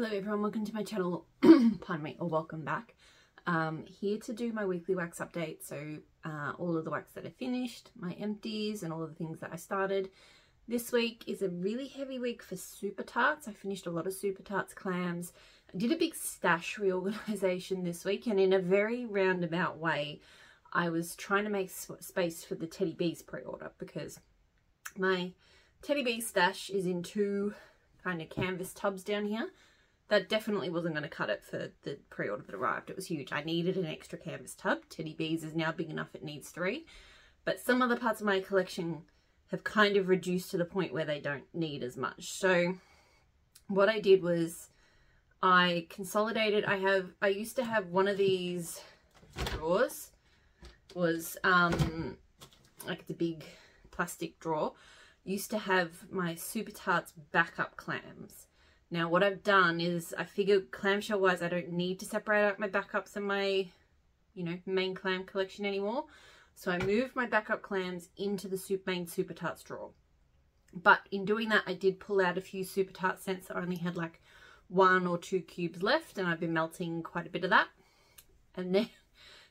Hello everyone, welcome to my channel, pardon me, or welcome back. Here to do my weekly wax update, so all of the wax that I finished, my empties and all of the things that I started. This week is a really heavy week for super tarts. I finished a lot of super tarts clams. I did a big stash reorganisation this week, and in a very roundabout way I was trying to make space for the Teddy Bees pre-order, because my Teddy Bee stash is in two kind of canvas tubs down here. That definitely wasn't going to cut it for the pre-order that arrived. It was huge. I needed an extra canvas tub. Teddy Bees is now big enough, it needs 3. But some other parts of my collection have kind of reduced to the point where they don't need as much. So what I did was I consolidated. I used to have one of these drawers. Was like the big plastic drawer. Used to have my Super Tarts backup clams. Now what I've done is I figured clamshell wise I don't need to separate out my backups and my, main clam collection anymore. So I moved my backup clams into the main Super Tarts drawer. But in doing that I did pull out a few Super Tarts scents that only had like 1 or 2 cubes left, and I've been melting quite a bit of that. And then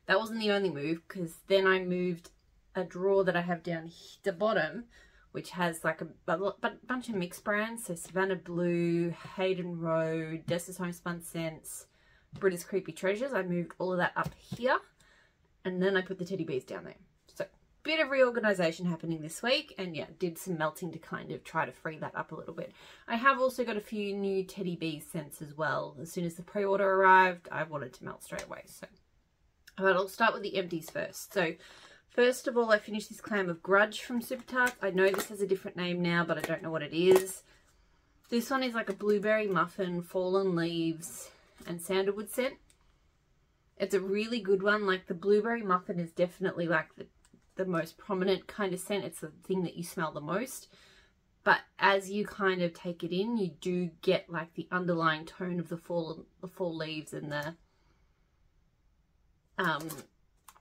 that wasn't the only move, because then I moved a drawer that I have down the bottom, which has like a bunch of mixed brands. So Savannah Blue, Hayden Road, Dessa's Homespun Scents, Brita's Creepy Treasures. I moved all of that up here, and then I put the Teddy Bees down there. So bit of reorganization happening this week, and yeah, did some melting to kind of try to free that up a little bit. I have also got a few new Teddy Bees scents as well. As soon as the pre-order arrived, I wanted to melt straight away. So but I'll start with the empties first. So first of all, I finished this clam of Grudge from Super Tarts. I know this has a different name now, but I don't know what it is. This one is like a blueberry muffin, fallen leaves, and sandalwood scent. It's a really good one. Like the blueberry muffin is definitely like the most prominent kind of scent. It's the thing that you smell the most. But as you kind of take it in, you do get like the underlying tone of the fall leaves and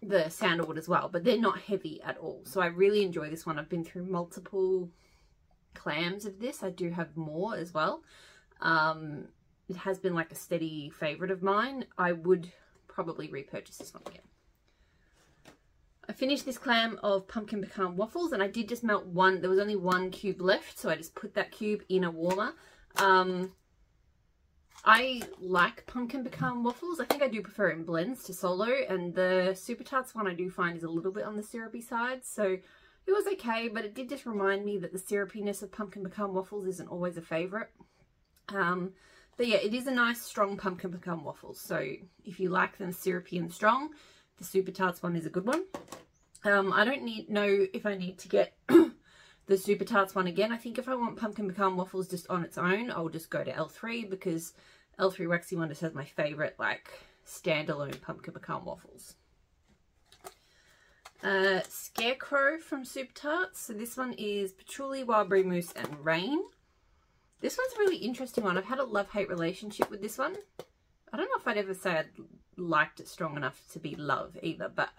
the sandalwood as well, but they're not heavy at all. So I really enjoy this one. I've been through multiple clams of this. I do have more as well. It has been like a steady favorite of mine. I would probably repurchase this one again. I finished this clam of pumpkin pecan waffles, and I did just melt one. There was only 1 cube left, so I just put that cube in a warmer. I like pumpkin pecan waffles. I think I do prefer it in blends to solo, and the Super Tarts one I do find is a little bit on the syrupy side, so it was okay, but it did just remind me that the syrupiness of pumpkin pecan waffles isn't always a favourite. But yeah, it is a nice strong pumpkin pecan waffle, so if you like them syrupy and strong, the Super Tarts one is a good one. I don't know if I need to get the Super Tarts one again. I think if I want pumpkin pecan waffles just on its own, I'll just go to L3, because L3 Waxy Wonders has my favourite like standalone pumpkin pecan waffles. Scarecrow from Super Tarts. So this one is patchouli, wildberry mousse and rain. This one's a really interesting one. I've had a love-hate relationship with this one. I don't know if I'd ever say I'd liked it strong enough to be love either, but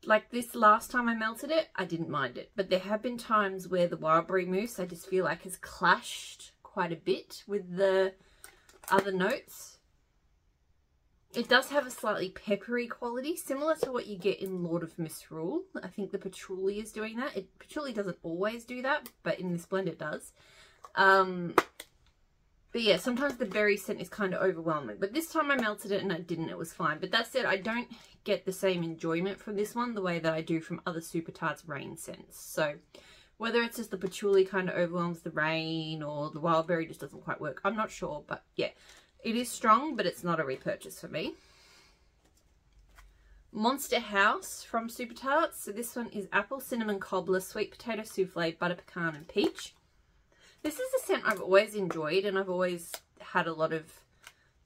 like this last time I melted it, I didn't mind it. But there have been times where the wildberry mousse I just feel like has clashed quite a bit with the other notes. It does have a slightly peppery quality, similar to what you get in Lord of Misrule. I think the patchouli is doing that. Patchouli doesn't always do that, but in this blend it does. But yeah, sometimes the berry scent is kind of overwhelming. But this time I melted it and I didn't. It was fine. But that said, I don't get the same enjoyment from this one the way that I do from other Super Tarts rain scents. So whether it's just the patchouli kind of overwhelms the rain or the wild berry just doesn't quite work, I'm not sure. But yeah, it is strong, but it's not a repurchase for me. Monster House from Super Tarts. So this one is apple, cinnamon cobbler, sweet potato souffle, butter pecan and peach. This is a scent I've always enjoyed and I've always had a lot of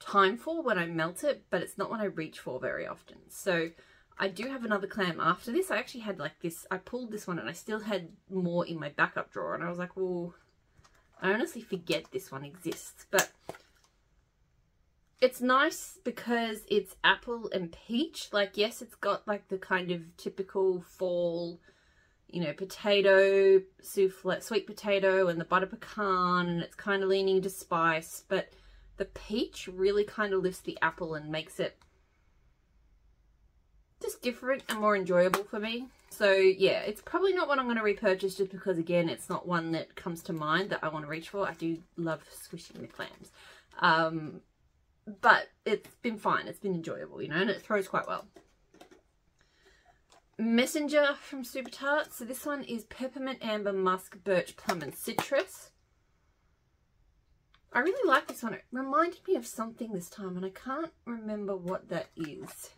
time for when I melt it, but it's not one I reach for very often. So I do have another clam after this. I actually had like this, I pulled this one and I still had more in my backup drawer, and I was like, well, I honestly forget this one exists. But it's nice because it's apple and peach. Like, yes, it's got like the kind of typical fall, potato souffle, sweet potato and the butter pecan, and it's kind of leaning to spice, but The peach really kind of lifts the apple and makes it just different and more enjoyable for me. So yeah, it's probably not one I'm going to repurchase just because, again, it's not one that comes to mind that I want to reach for. I do love squishing the clams. But it's been fine. It's been enjoyable, you know, and it throws quite well. Messenger from Super Tarts. So this one is peppermint, amber, musk, birch, plum, and citrus. I really like this one. It reminded me of something this time, and I can't remember what that is.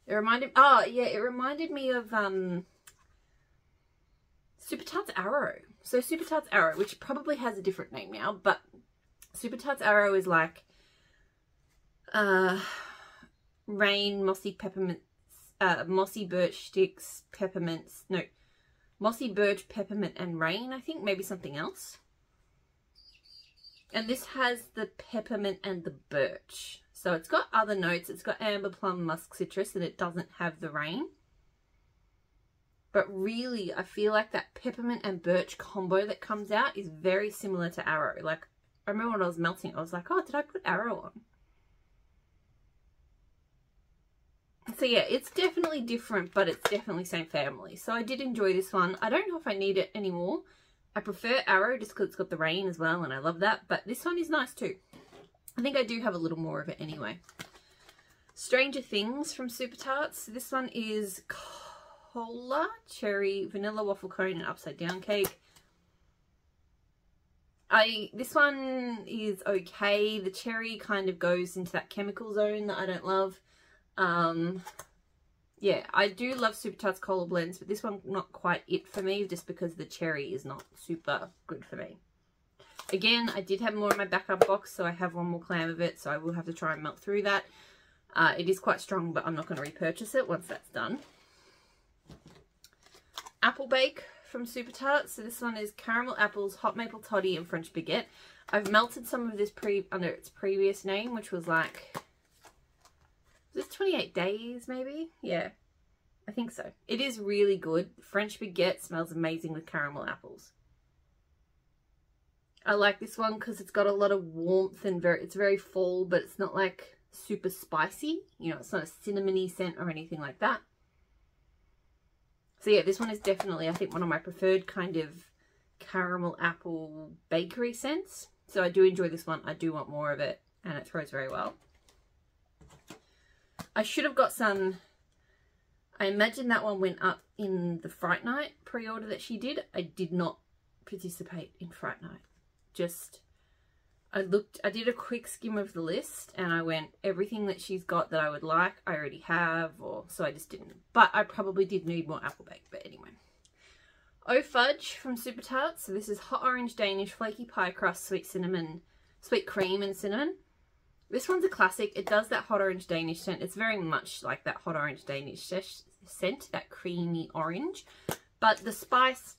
It reminded, oh yeah, it reminded me of Super Tarts Arrow. So Super Tarts Arrow, which probably has a different name now, but Super Tarts Arrow is like rain, mossy peppermints, mossy birch sticks, peppermints, no, mossy birch, peppermint, and rain, I think, maybe something else. And this has the peppermint and the birch. So it's got other notes. It's got amber, plum, musk, citrus, and it doesn't have the rain. But really, I feel like that peppermint and birch combo that comes out is very similar to Arrow. Like, I remember when I was melting, I was like, oh, did I put Arrow on? So yeah, it's definitely different, but it's definitely same family. So I did enjoy this one. I don't know if I need it anymore. I prefer Arrow just because it's got the rain as well, and I love that. But this one is nice too. I think I do have a little more of it anyway. Stranger Things from Super Tarts. This one is cola, cherry, vanilla waffle cone, and upside down cake. This one is okay. The cherry kind of goes into that chemical zone that I don't love. Yeah, I do love Super Tarts cola blends, but this one not quite it for me just because the cherry is not super good for me. Again, I did have more in my backup box, so I have one more clam of it, so I will have to try and melt through that. It is quite strong, but I'm not going to repurchase it once that's done. Apple Bake from Super Tarts. So this one is caramel apples, hot maple toddy, and French baguette. I've melted some of this under its previous name, which was like, was this 28 days maybe? Yeah, I think so. It is really good. French baguette smells amazing with caramel apples. I like this one because it's got a lot of warmth and it's very fall, but it's not like super spicy. You know, it's not a cinnamony scent or anything like that. So yeah, this one is definitely, I think, one of my preferred kind of caramel apple bakery scents. So I do enjoy this one. I do want more of it, and it throws very well. I should have got some, I imagine that one went up in the Fright Night pre-order that she did. I did not participate in Fright Night. Just, I did a quick skim of the list and I went, everything that she's got that I would like, I already have, or so I just didn't. But I probably did need more apple bake, but anyway. Oh Fudge from Super Tarts. So this is hot orange Danish, flaky pie crust, sweet cream and cinnamon. This one's a classic. It does that hot orange Danish scent. It's very much like that hot orange Danish scent, that creamy orange. But the spice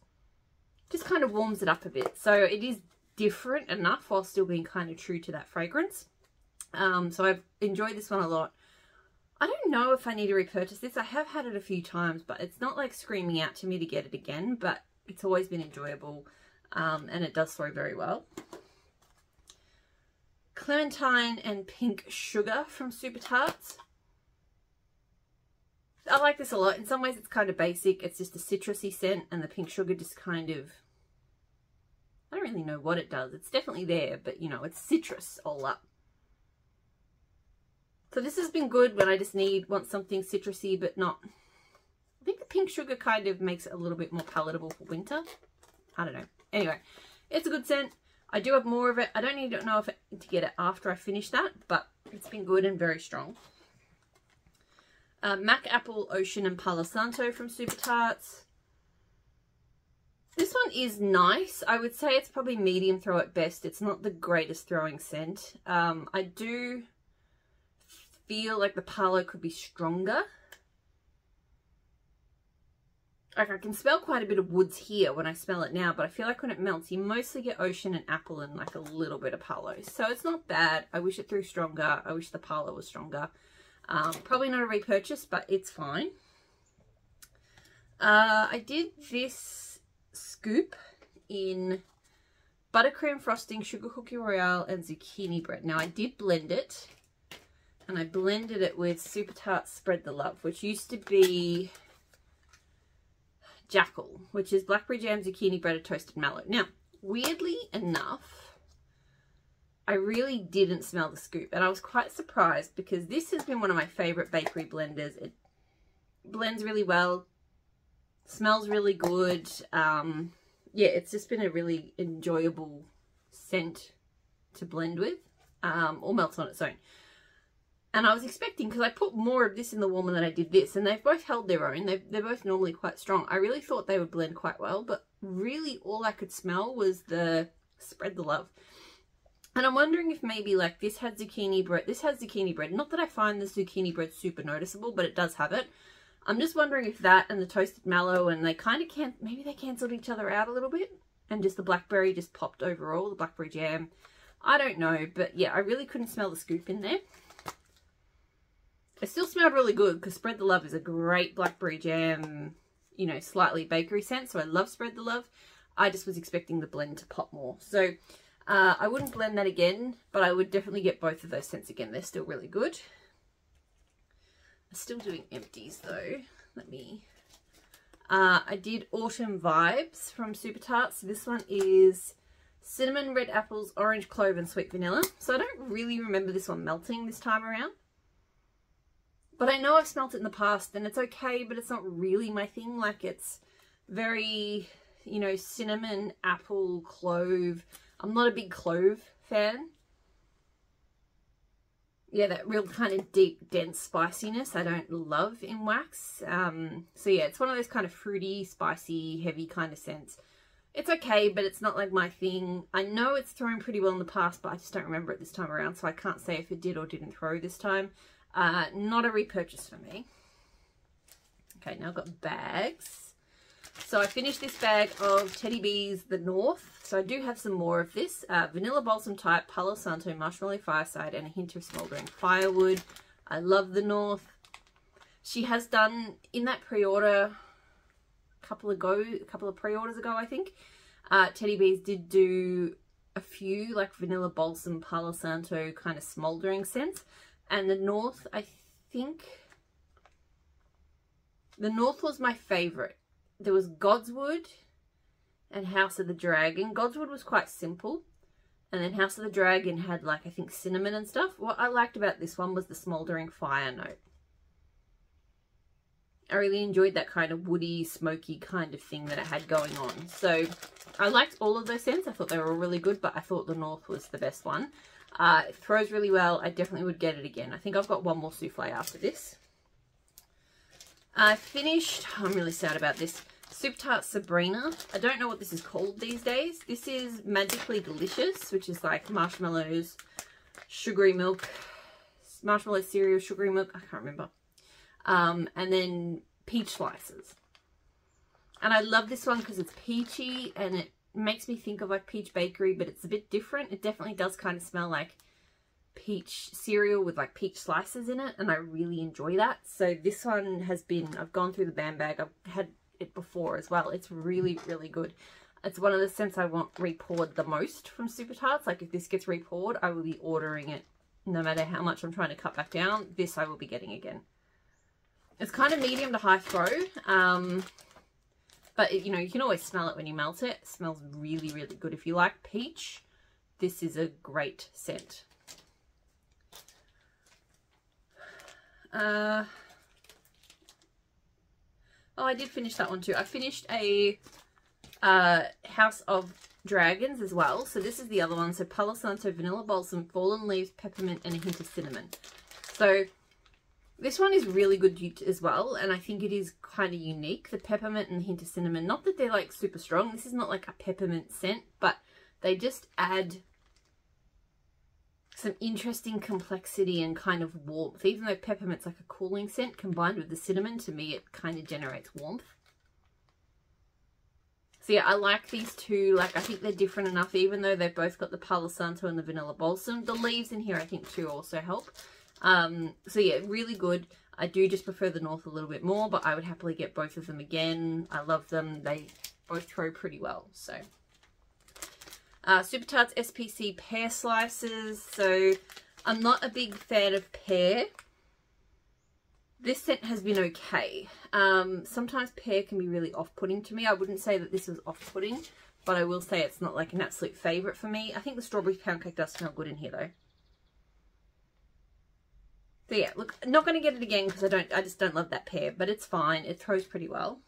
just kind of warms it up a bit. So it is different enough while still being kind of true to that fragrance. So I've enjoyed this one a lot. I don't know if I need to repurchase this. I have had it a few times, but it's not like screaming out to me to get it again, but it's always been enjoyable, and it does throw very well. Clementine and Pink Sugar from Super Tarts. I like this a lot. In some ways it's kind of basic. It's just a citrusy scent, and the pink sugar just kind of, I don't really know what it does. It's definitely there, but you know, it's citrus all up. So this has been good when I just want something citrusy, but not, I think the pink sugar kind of makes it a little bit more palatable for winter. I don't know. Anyway, it's a good scent. I do have more of it. I don't need to know if to get it after I finish that, but it's been good and very strong. Mac Apple, Ocean, and Palo Santo from Super Tarts. This one is nice. I would say it's probably medium throw at best. It's not the greatest throwing scent. I do feel like the Palo could be stronger. Like, I can smell quite a bit of woods here when I smell it now, but I feel like when it melts, you mostly get Ocean and Apple and like a little bit of Palo. So it's not bad. I wish it threw stronger. I wish the Palo was stronger. Probably not a repurchase, but it's fine. I did this scoop in buttercream frosting, sugar cookie royale, and zucchini bread. Now I did blend it, and I blended it with Super Tart Spread the Love, which used to be Jackal, which is blackberry jam, zucchini bread, and toasted mallow. Now, weirdly enough, I really didn't smell the scoop, and I was quite surprised because this has been one of my favorite bakery blenders. It blends really well, smells really good. Yeah, it's just been a really enjoyable scent to blend with, or melts on its own. And I was expecting, because I put more of this in the warmer than I did this, and they've both held their own. They're both normally quite strong. I really thought they would blend quite well, but really all I could smell was the Spread the Love. And I'm wondering if maybe like this had zucchini bread. This has zucchini bread. Not that I find the zucchini bread super noticeable, but it does have it. I'm just wondering if that and the toasted mallow, and they kind of maybe they cancelled each other out a little bit, and just the blackberry just popped overall, the blackberry jam. I don't know, but yeah, I really couldn't smell the scoop in there. It still smelled really good because Spread the Love is a great blackberry jam, you know, slightly bakery scent. So I love Spread the Love. I just was expecting the blend to pop more. So I wouldn't blend that again, but I would definitely get both of those scents again. They're still really good. I'm still doing Empties though. Let me... I did Autumn Vibes from Super Tart. So this one is cinnamon, red apples, orange clove, and sweet vanilla. So I don't really remember this one melting this time around. But I know I've smelt it in the past, and it's okay, but it's not really my thing. Like, it's very, you know, cinnamon, apple, clove. I'm not a big clove fan. Yeah, that real kind of deep, dense spiciness I don't love in wax. So yeah, it's one of those kind of fruity, spicy, heavy kind of scents. It's okay, but it's not like my thing. I know it's thrown pretty well in the past, but I just don't remember it this time around, so I can't say if it did or didn't throw this time. Not a repurchase for me. Okay, now I've got bags. So I finished this bag of Teddy Bees The North. So I do have some more of this. Vanilla Balsam Type, Palo Santo, Marshmallow Fireside, and a hint of Smouldering Firewood. I love The North. She has done, in that pre-order, a couple of pre-orders ago, I think, Teddy Bees did do a few, like Vanilla Balsam, Palo Santo kind of smouldering scents. And The North, I think, The North was my favourite. There was Godswood and House of the Dragon. Godswood was quite simple. And then House of the Dragon had, like, I think cinnamon and stuff. What I liked about this one was the smouldering fire note. I really enjoyed that kind of woody, smoky kind of thing that it had going on. So I liked all of those scents. I thought they were all really good, but I thought The North was the best one. It throws really well. I definitely would get it again. I think I've got one more souffle after this. I finished, I'm really sad about this, Super Tart Sabrina. I don't know what this is called these days. This is Magically Delicious, which is like marshmallows, sugary milk, marshmallow cereal, sugary milk, I can't remember. And then peach slices. And I love this one because it's peachy and it makes me think of like Peach Bakery, but it's a bit different. It definitely does kind of smell like peach cereal with like peach slices in it, and I really enjoy that. So this one has been, I've gone through the band bag. I've had it before as well. It's really, really good. It's one of the scents I want re-poured the most from Super Tarts. Like if this gets re-poured, I will be ordering it no matter how much I'm trying to cut back down. This I will be getting again. It's kind of medium to high throw. But, you know, you can always smell it when you melt it. It smells really, really good. If you like peach, this is a great scent. Oh, I did finish that one too. I finished a House of Dragons as well. So this is the other one. So Palo Santo, Vanilla Balsam, Fallen Leaves, Peppermint, and a hint of cinnamon. So this one is really good as well, and I think it is kind of unique. The peppermint and the hint of cinnamon, not that they're like super strong. This is not like a peppermint scent, but they just add some interesting complexity and kind of warmth. Even though peppermint's like a cooling scent, combined with the cinnamon, to me it kind of generates warmth. So yeah, I like these two. Like I think they're different enough, even though they've both got the Palo Santo and the Vanilla Balsam. The leaves in here I think too also help. So yeah, really good. I do just prefer the North a little bit more, but I would happily get both of them again. I love them. They both throw pretty well. So Super Tarts SPC pear slices. So I'm not a big fan of pear. This scent has been okay. Sometimes pear can be really off-putting to me. I wouldn't say that this was off-putting, but I will say it's not like an absolute favourite for me. I think the strawberry pound cake does smell good in here though. So yeah, look, not going to get it again because I just don't love that pear, but it's fine. It throws pretty well.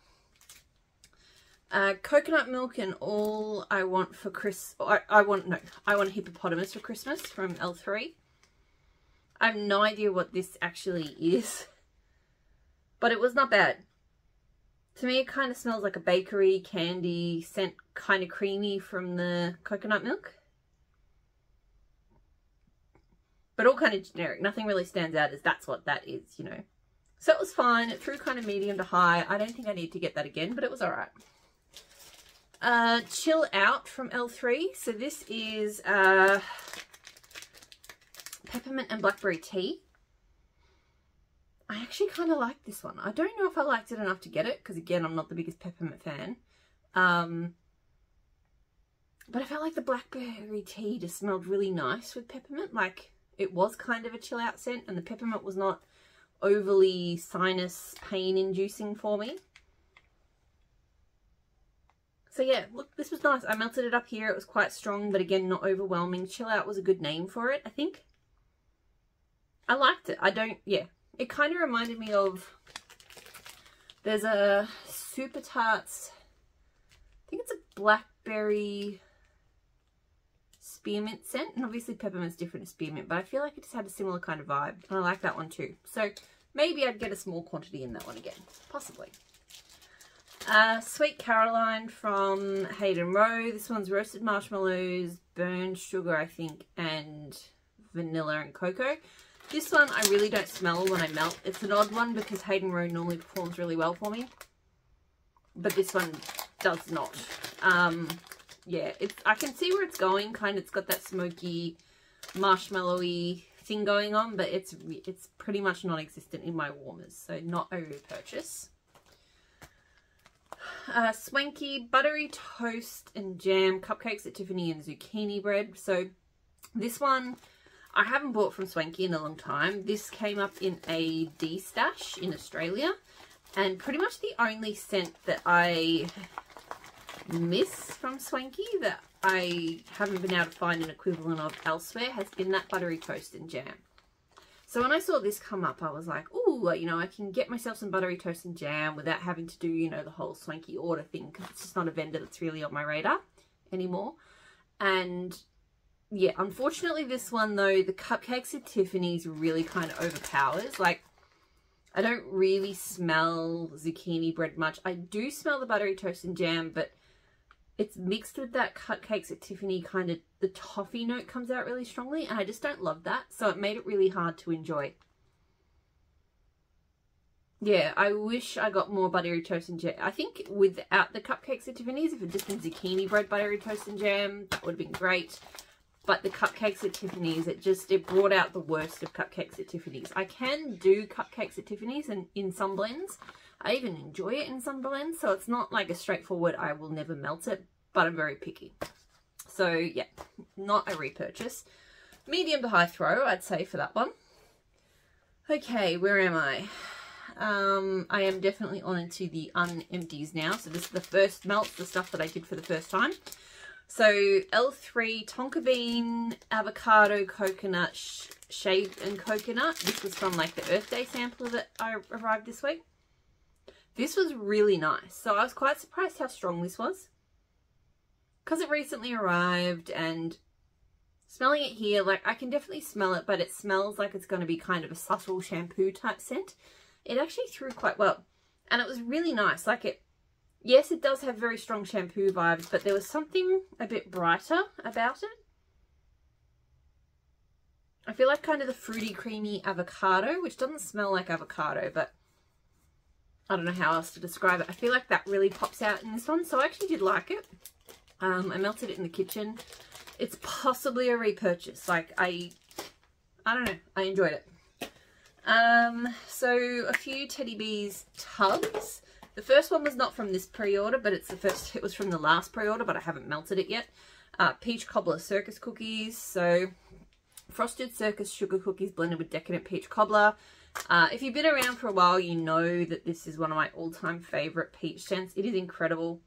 Coconut milk and all I want for I want a hippopotamus for Christmas from L3. I have no idea what this actually is, but it was not bad. To me, it kind of smells like a bakery candy scent, kind of creamy from the coconut milk. But all kind of generic. Nothing really stands out as that's what that is, you know. So it was fine. It threw kind of medium to high. I don't think I need to get that again, but it was alright. Chill Out from L3. So this is peppermint and blackberry tea. I actually kind of like this one. I don't know if I liked it enough to get it, because again, I'm not the biggest peppermint fan. But I felt like the blackberry tea just smelled really nice with peppermint. Like, it was kind of a chill out scent, and the peppermint was not overly sinus pain inducing for me. So yeah, look, this was nice. I melted it up here. It was quite strong, but again, not overwhelming. Chill Out was a good name for it, I think. I liked it. Yeah. It kind of reminded me of, there's a Super Tarts, I think it's a blackberry spearmint scent, and obviously peppermint's different to spearmint, but I feel like it just had a similar kind of vibe, and I like that one too. So maybe I'd get a small quantity in that one again, possibly. Sweet Caroline from Hayden Rowe. This one's roasted marshmallows, burnt sugar, I think, and vanilla and cocoa. This one I really don't smell when I melt. It's an odd one because Hayden Rowe normally performs really well for me, but this one does not. Yeah, I can see where it's going. Kind of, it's got that smoky, marshmallowy thing going on, but it's pretty much non-existent in my warmers, so not a repurchase. Swanky buttery toast and jam cupcakes at Tiffany and zucchini bread. So this one I haven't bought from Swanky in a long time. This came up in a D-stash in Australia, and pretty much the only scent that I miss from Swanky that I haven't been able to find an equivalent of elsewhere has been that buttery toast and jam. So when I saw this come up, I was like, ooh, you know, I can get myself some buttery toast and jam without having to do, you know, the whole Swanky order thing, because it's just not a vendor that's really on my radar anymore. And yeah, unfortunately this one though, the cupcakes at Tiffany's really kind of overpowers. Like, I don't really smell zucchini bread much. I do smell the buttery toast and jam, but it's mixed with that cupcakes at Tiffany kind of, the toffee note comes out really strongly, and I just don't love that. So it made it really hard to enjoy. Yeah, I wish I got more buttery toast and jam. I think without the cupcakes at Tiffany's, if it just been zucchini bread, buttery toast and jam, that would have been great. But the cupcakes at Tiffany's, it brought out the worst of cupcakes at Tiffany's. I can do cupcakes at Tiffany's and in some blends. I even enjoy it in some blends, so it's not like a straightforward, I will never melt it, but I'm very picky. So yeah, not a repurchase. Medium to high throw, I'd say, for that one. Okay, where am I? I am definitely on into the Empties now. So this is the first melt, the stuff that I did for the first time. So L3 tonka bean, avocado, coconut, shaved and coconut. This was from like the Earth Day sampler that I arrived this week. This was really nice. So I was quite surprised how strong this was, because it recently arrived, and smelling it here, like I can definitely smell it, but it smells like it's going to be kind of a subtle shampoo type scent. It actually threw quite well, and it was really nice. Like yes, it does have very strong shampoo vibes, but there was something a bit brighter about it. I feel like kind of the fruity, creamy avocado, which doesn't smell like avocado, but I don't know how else to describe it. I feel like that really pops out in this one, so I actually did like it. I melted it in the kitchen. It's possibly a repurchase. Like, I don't know. I enjoyed it. So a few Teddy Bees tubs. The first one was not from this pre-order, but it was from the last pre-order, but I haven't melted it yet. Peach cobbler circus cookies. So frosted circus sugar cookies blended with decadent peach cobbler. If you've been around for a while, you know that this is one of my all-time favorite peach scents. It is incredible.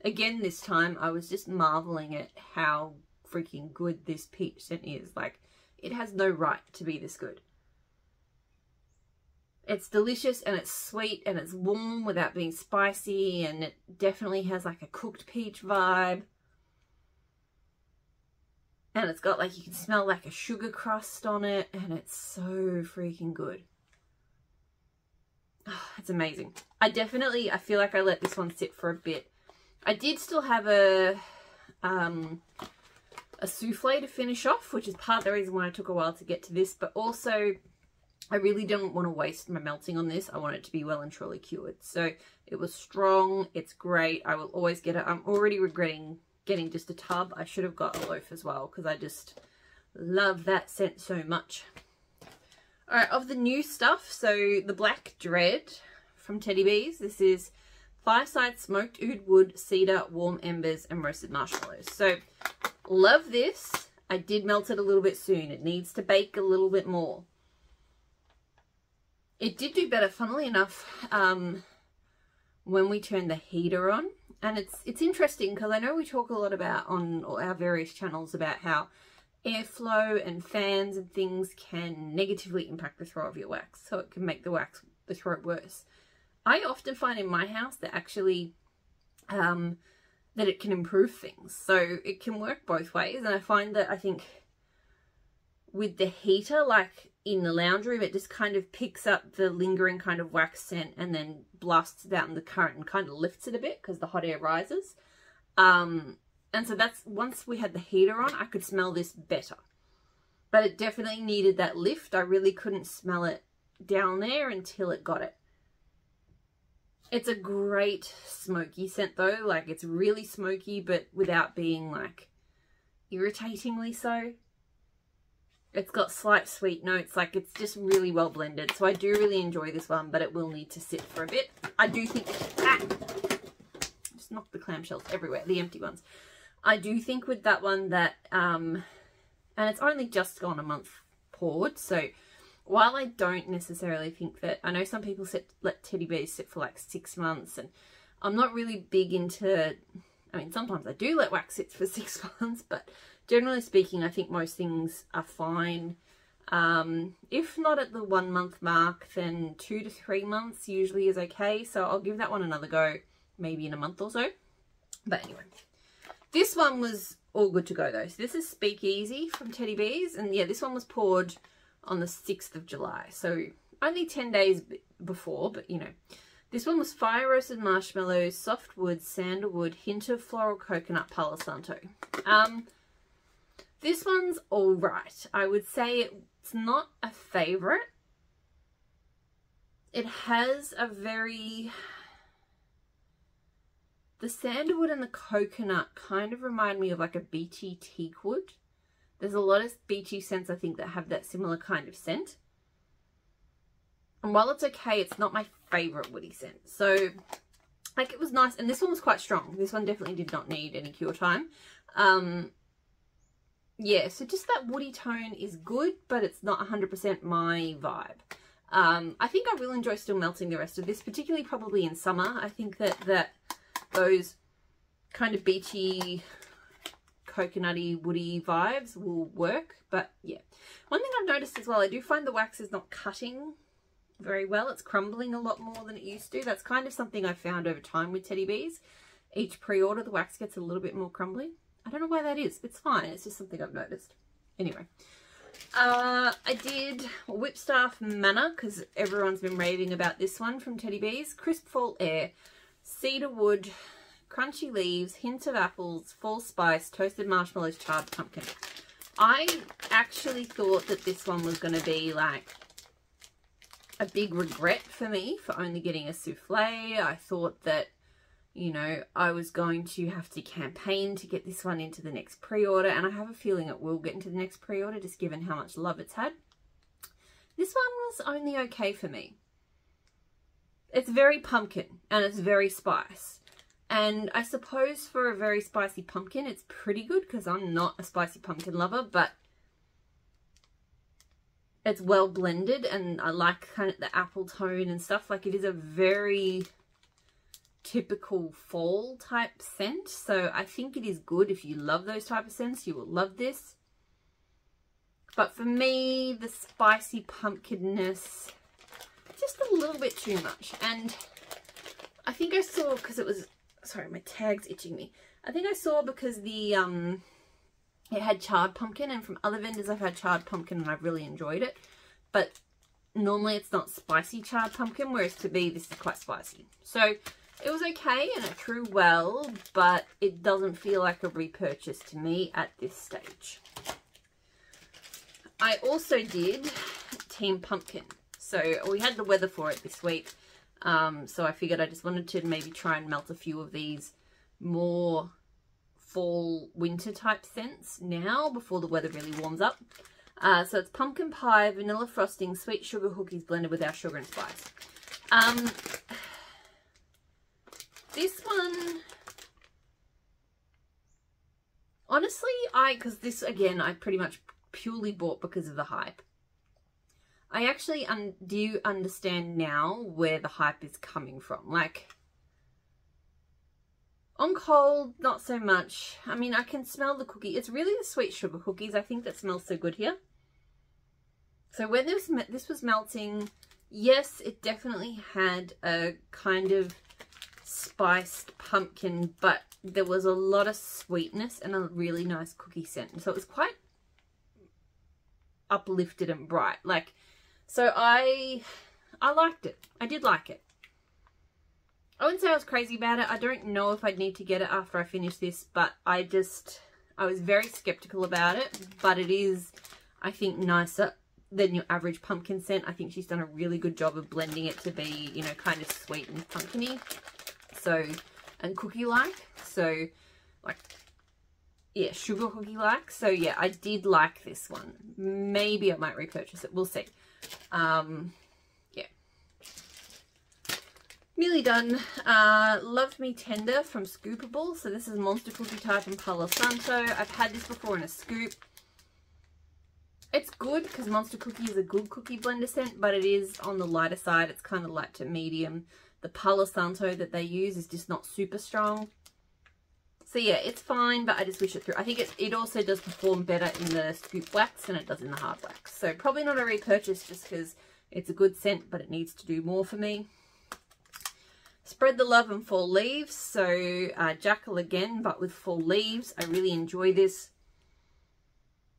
Again, this time I was just marveling at how freaking good this peach scent is. Like, it has no right to be this good. It's delicious and it's sweet and it's warm without being spicy, and it definitely has like a cooked peach vibe. And it's got like, you can smell like a sugar crust on it, and it's so freaking good. Oh, it's amazing. I feel like I let this one sit for a bit. I did still have a souffle to finish off, which is part of the reason why I took a while to get to this, but also I really don't want to waste my melting on this. I want it to be well and truly cured. So it was strong. It's great. I will always get it. I'm already regretting getting just a tub. I should have got a loaf as well, because I just love that scent so much. All right, of the new stuff, so the Black Dread from Teddy Bees. This is Fireside Smoked Oud Wood, Cedar, Warm Embers, and Roasted Marshmallows. So love this. I did melt it a little bit soon. It needs to bake a little bit more. It did do better, funnily enough, when we turned the heater on. And it's interesting, because I know we talk a lot about on our various channels about how airflow and fans and things can negatively impact the throw of your wax. So it can make the throat worse. I often find in my house that actually, that it can improve things. So it can work both ways. And I find that, I think with the heater, like in the lounge room, it just kind of picks up the lingering kind of wax scent and then blasts it out in the current and kind of lifts it a bit because the hot air rises. And so that's, once we had the heater on, I could smell this better. But it definitely needed that lift. I really couldn't smell it down there until it got it. It's a great smoky scent though. Like, it's really smoky, but without being like irritatingly so. It's got slight sweet notes. Like, it's just really well blended. So I do really enjoy this one, but it will need to sit for a bit. I do think, just knocked the clamshells everywhere, the empty ones. I do think with that one that, and it's only just gone a month poured. So while I don't necessarily think that, I know some people let Teddy Bees sit for like 6 months, and I'm not really big into, I mean, sometimes I do let wax sit for 6 months, but generally speaking, I think most things are fine. If not at the 1 month mark, then 2 to 3 months usually is okay. So I'll give that one another go, maybe in a month or so. But anyway, this one was all good to go though. So this is Speakeasy from Teddy Bees. And yeah, this one was poured on the 6th of July. So only 10 days before, but you know. This one was fire roasted marshmallows, soft wood, sandalwood, hint of floral coconut, Palo Santo. This one's all right. I would say it's not a favorite. It has a very, the sandalwood and the coconut kind of remind me of like a beachy teak wood. There's a lot of beachy scents, I think, that have that similar kind of scent. And while it's okay, it's not my favorite woody scent. So, like, it was nice. And this one was quite strong. This one definitely did not need any cure time. Yeah, so just that woody tone is good, but it's not 100% my vibe. I think I will enjoy still melting the rest of this, particularly probably in summer. I think that those kind of beachy, coconutty, woody vibes will work. But yeah, one thing I've noticed as well, I do find the wax is not cutting very well. It's crumbling a lot more than it used to. That's kind of something I've found over time with Teddy Bees. Each pre-order, the wax gets a little bit more crumbly. I don't know why that is. It's fine. It's just something I've noticed. Anyway, I did Whipstaff Manor because everyone's been raving about this one from Teddy Bees. Crisp Fall Air, Cedar Wood, Crunchy Leaves, Hint of Apples, Fall Spice, Toasted Marshmallows, Charred Pumpkin. I actually thought that this one was going to be like a big regret for me for only getting a souffle. I thought that, you know, I was going to have to campaign to get this one into the next pre-order, and I have a feeling it will get into the next pre-order just given how much love it's had. This one was only okay for me. It's very pumpkin and it's very spice. And I suppose for a very spicy pumpkin, it's pretty good because I'm not a spicy pumpkin lover, but it's well blended and I like kind of the apple tone and stuff. Like, it is a very typical fall type scent. So I think it is good. If you love those type of scents, you will love this. But for me, the spicy pumpkinness, just a little bit too much. And I think I saw, because it was, sorry, my tag's itching me. I think I saw because the it had charred pumpkin, and from other vendors I've had charred pumpkin and I've really enjoyed it. But normally it's not spicy charred pumpkin, whereas to me this is quite spicy. So it was okay and it threw well, but it doesn't feel like a repurchase to me at this stage. I also did Team Pumpkin. So we had the weather for it this week. So I figured I just wanted to maybe try and melt a few of these more fall winter type scents now before the weather really warms up. So it's pumpkin pie, vanilla frosting, sweet sugar cookies blended with our sugar and spice. This one, honestly, because this again I pretty much purely bought because of the hype. I actually do understand now where the hype is coming from. Like, on cold, not so much. I mean, I can smell the cookie. It's really the sweet sugar cookies, I think, that smells so good here. So when this was melting, yes, it definitely had a kind of spiced pumpkin, but there was a lot of sweetness and a really nice cookie scent. So it was quite uplifted and bright. Like, so I liked it. I did like it. I wouldn't say I was crazy about it. I don't know if I'd need to get it after I finish this, but I was very skeptical about it. But it is, I think, nicer than your average pumpkin scent. I think she's done a really good job of blending it to be, you know, kind of sweet and pumpkin-y. So, and cookie-like. So, like, yeah, sugar cookie-like. So, yeah, I did like this one. Maybe I might repurchase it. We'll see. Yeah. Nearly done. Loved Me Tender from Scoopable. So this is Monster Cookie type and Palo Santo. I've had this before in a scoop. It's good because Monster Cookie is a good cookie blender scent, but it is on the lighter side. It's kind of light to medium. The Palo Santo that they use is just not super strong. So yeah, it's fine, but I just wish it through. I think it also does perform better in the scoop wax than it does in the hard wax. So probably not a repurchase just because it's a good scent, but it needs to do more for me. Spread the Love and Fall Leaves. So Jackal again, but with fall leaves. I really enjoy this.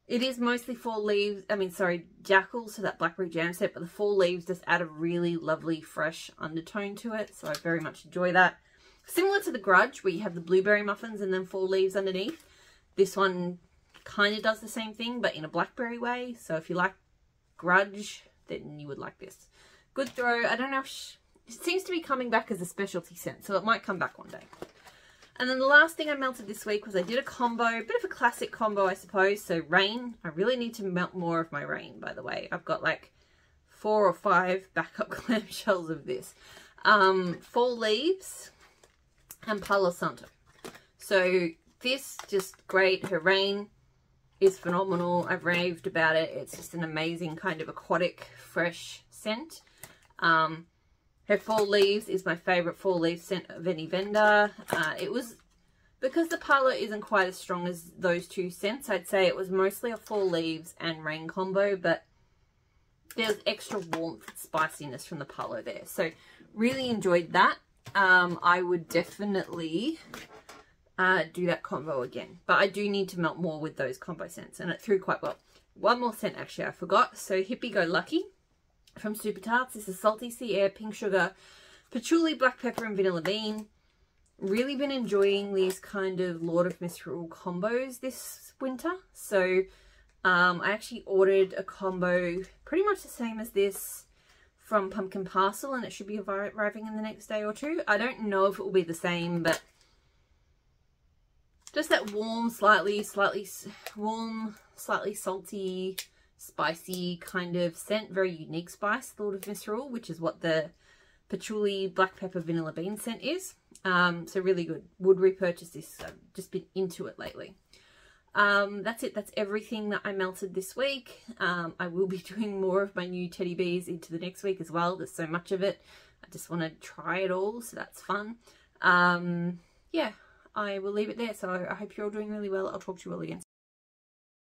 It is mostly fall leaves. I mean, sorry, Jackal, so that blackberry jam set, but the fall leaves just add a really lovely fresh undertone to it. So I very much enjoy that. Similar to the Grudge, where you have the blueberry muffins and then fall leaves underneath. This one kind of does the same thing, but in a blackberry way. So if you like Grudge, then you would like this. Good throw. I don't know if it seems to be coming back as a specialty scent, so it might come back one day. And then the last thing I melted this week was I did a combo, a bit of a classic combo, I suppose. So Rain. I really need to melt more of my Rain, by the way. I've got like 4 or 5 backup clamshells of this. Fall Leaves and Palo Santo. So this, just great. Her Rain is phenomenal. I've raved about it. It's just an amazing kind of aquatic, fresh scent. Her Fall Leaves is my favourite fall leaf scent of any vendor. It was, because the Palo isn't quite as strong as those two scents, I'd say it was mostly a Fall Leaves and Rain combo, but there's extra warmth and spiciness from the Palo there. So really enjoyed that. I would definitely do that combo again. But I do need to melt more with those combo scents, and it threw quite well. One more scent actually I forgot. So Hippie Go Lucky from Super Tarts. This is Salty Sea Air, Pink Sugar, Patchouli, Black Pepper and Vanilla Bean. Really been enjoying these kind of Lord of Misrule combos this winter. So I actually ordered a combo pretty much the same as this from Pumpkin Parcel, and it should be arriving in the next day or two. I don't know if it will be the same, but just that warm, slightly salty, spicy kind of scent. Very unique spice, Lord of Misrule, which is what the patchouli black pepper vanilla bean scent is. So really good. Would repurchase this. I've just been into it lately. That's it. That's everything that I melted this week. I will be doing more of my new teddy bears into the next week as well. There's so much of it. I just want to try it all, so that's fun. Yeah, I will leave it there. So I hope you're all doing really well. I'll talk to you all again.